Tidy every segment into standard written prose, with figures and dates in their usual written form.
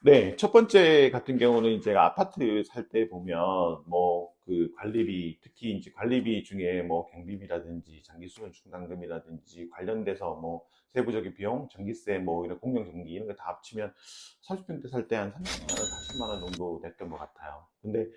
네, 첫 번째 같은 경우는 제가 아파트 살 때 보면 뭐 그 관리비, 특히 이제 관리비 중에 뭐 경비비라든지 장기수면 충당금이라든지 관련돼서 뭐 세부적인 비용, 전기세 뭐 이런 공용전기 이런 거 다 합치면 30평대 살 때 한 30만 원, 40만 원 정도 냈던 것 같아요. 근데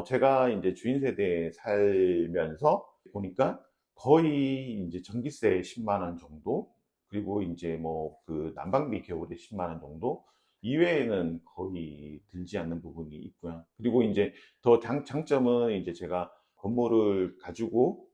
제가 이제 주인 세대에 살면서 보니까 거의 이제 전기세 10만 원 정도, 그리고 이제 뭐 그 난방비 겨울에 10만 원 정도 이외에는 거의 들지 않는 부분이 있고요. 그리고 이제 더 장점은 이제 제가 건물을 가지고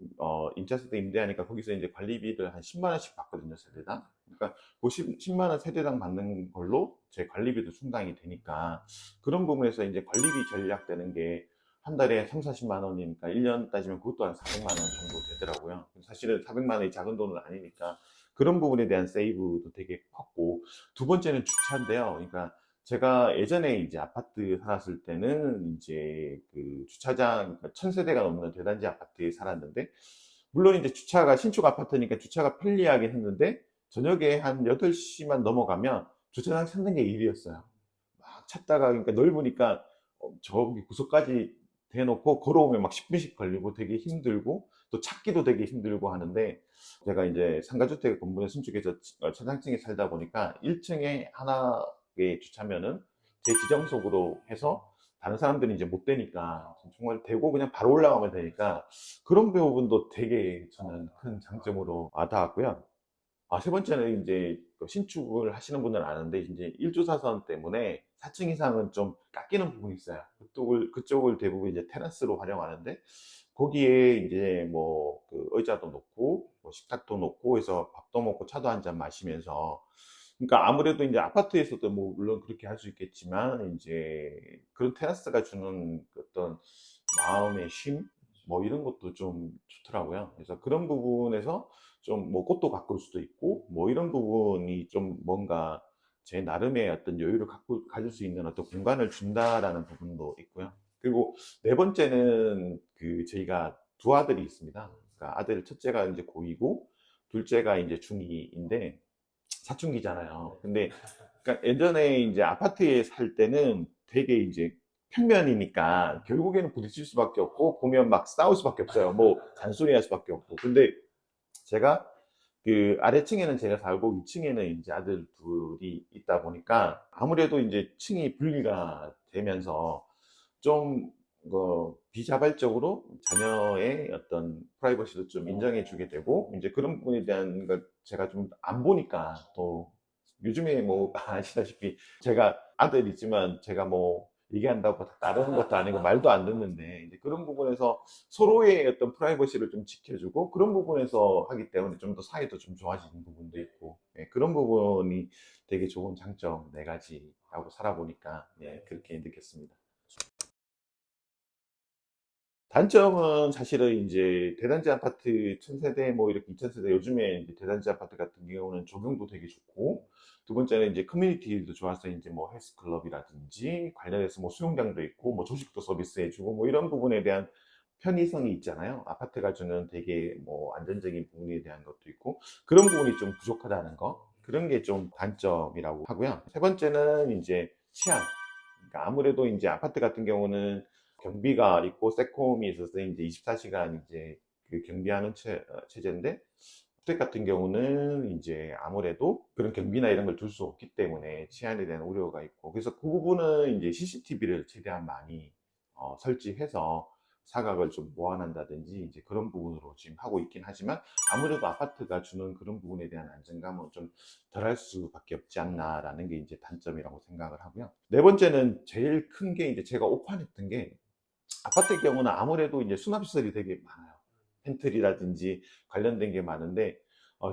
임차세대 임대하니까 거기서 이제 관리비를 한 10만 원씩 받거든요, 세대당. 그러니까 그 10만 원 세대당 받는 걸로 제 관리비도 충당이 되니까 그런 부분에서 이제 관리비 절약되는 게 한 달에 3, 40만 원이니까 1년 따지면 그것도 한 400만 원 정도 되더라고요. 사실은 400만 원이 작은 돈은 아니니까 그런 부분에 대한 세이브도 되게 컸고, 두 번째는 주차인데요. 그러니까 제가 예전에 이제 아파트 살았을 때는 이제 그 주차장, 그러니까 1000세대가 넘는 대단지 아파트에 살았는데, 물론 이제 주차가 신축 아파트니까 주차가 편리하긴 했는데, 저녁에 한 8시만 넘어가면 주차장 찾는 게 일이었어요. 막 찾다가, 그러니까 넓으니까 저기 구석까지 대놓고 걸어오면 막 10분씩 걸리고 되게 힘들고, 또 찾기도 되게 힘들고 하는데, 제가 이제 상가주택 건물에 신축해서 천상층에 살다 보니까 1층에 하나의 주차면은 제 지정석으로 해서 다른 사람들이 이제 못 되니까 정말 대고 그냥 바로 올라가면 되니까 그런 부분도 되게 저는 큰 장점으로 와닿았고요. 세 번째는 이제 그 신축을 하시는 분들은 아는데 이제 일조사선 때문에 4층 이상은 좀 깎이는 부분이 있어요. 그쪽을 대부분 이제 테라스로 활용하는데 거기에 이제 뭐 그 의자도 놓고 뭐 식탁도 놓고 해서 밥도 먹고 차도 한 잔 마시면서, 그러니까 아무래도 이제 아파트에서도 뭐 물론 그렇게 할 수 있겠지만 이제 그런 테라스가 주는 그 어떤 마음의 쉼 뭐 이런 것도 좀 좋더라고요. 그래서 그런 부분에서 좀 뭐 꽃도 가꿀 수도 있고 뭐 이런 부분이 좀 뭔가 제 나름의 어떤 여유를 가질 수 있는 어떤 공간을 준다라는 부분도 있고요. 그리고 네 번째는 그 저희가 두 아들이 있습니다. 그러니까 아들 첫째가 이제 고2고 둘째가 이제 중2인데 사춘기잖아요. 근데 그러니까 예전에 이제 아파트에 살 때는 되게 이제 평면이니까 결국에는 부딪힐 수밖에 없고 보면 막 싸울 수밖에 없어요. 뭐 잔소리 할 수밖에 없고. 근데 제가 그 아래층에는 제가 살고 위층에는 이제 아들 둘이 있다 보니까 아무래도 이제 층이 분리가 되면서 좀 비자발적으로 자녀의 어떤 프라이버시도 좀 인정해 주게 되고 이제 그런 부분에 대한 걸 제가 좀 안 보니까 또 요즘에 뭐 아시다시피 제가 아들 있지만 제가 뭐 얘기한다고 다 따르는 것도 아니고 말도 안 듣는데 이제 그런 부분에서 서로의 어떤 프라이버시를 좀 지켜주고 그런 부분에서 하기 때문에 좀 더 사이도 좀 좋아지는 부분도 있고, 예, 그런 부분이 되게 좋은 장점 네 가지라고 살아보니까 예, 그렇게 느꼈습니다. 단점은 사실은 이제 대단지 아파트 1000세대 뭐 이렇게 2000세대 요즘에 이제 대단지 아파트 같은 경우는 조경도 되게 좋고, 두 번째는 이제 커뮤니티도 좋아서 이제 뭐 헬스클럽이라든지 관련해서 뭐 수영장도 있고 뭐 조식도 서비스해주고 뭐 이런 부분에 대한 편의성이 있잖아요. 아파트가 주는 되게 뭐 안전적인 부분에 대한 것도 있고 그런 부분이 좀 부족하다는 거, 그런 게 좀 단점이라고 하고요. 세 번째는 이제 치안. 그러니까 아무래도 이제 아파트 같은 경우는 경비가 있고 세콤이 있어서 이제 24시간 이제 그 경비하는 체제인데, 주택 같은 경우는 이제 아무래도 그런 경비나 이런 걸 둘 수 없기 때문에 치안에 대한 우려가 있고, 그래서 그 부분은 이제 CCTV를 최대한 많이 설치해서 사각을 좀 보완한다든지 이제 그런 부분으로 지금 하고 있긴 하지만 아무래도 아파트가 주는 그런 부분에 대한 안정감은 좀 덜할 수밖에 없지 않나라는 게 이제 단점이라고 생각을 하고요. 네 번째는 제일 큰 게 이제 제가 오판했던 게, 아파트의 경우는 아무래도 이제 수납시설이 되게 많아요. 팬트리라든지 관련된 게 많은데,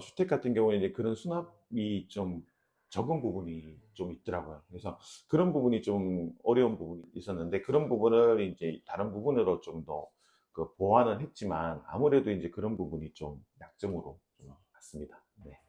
주택 같은 경우에 이제 그런 수납이 좀 적은 부분이 좀 있더라고요. 그래서 그런 부분이 좀 어려운 부분이 있었는데, 그런 부분을 이제 다른 부분으로 좀 더 그 보완은 했지만, 아무래도 이제 그런 부분이 좀 약점으로 좀 같습니다. 네.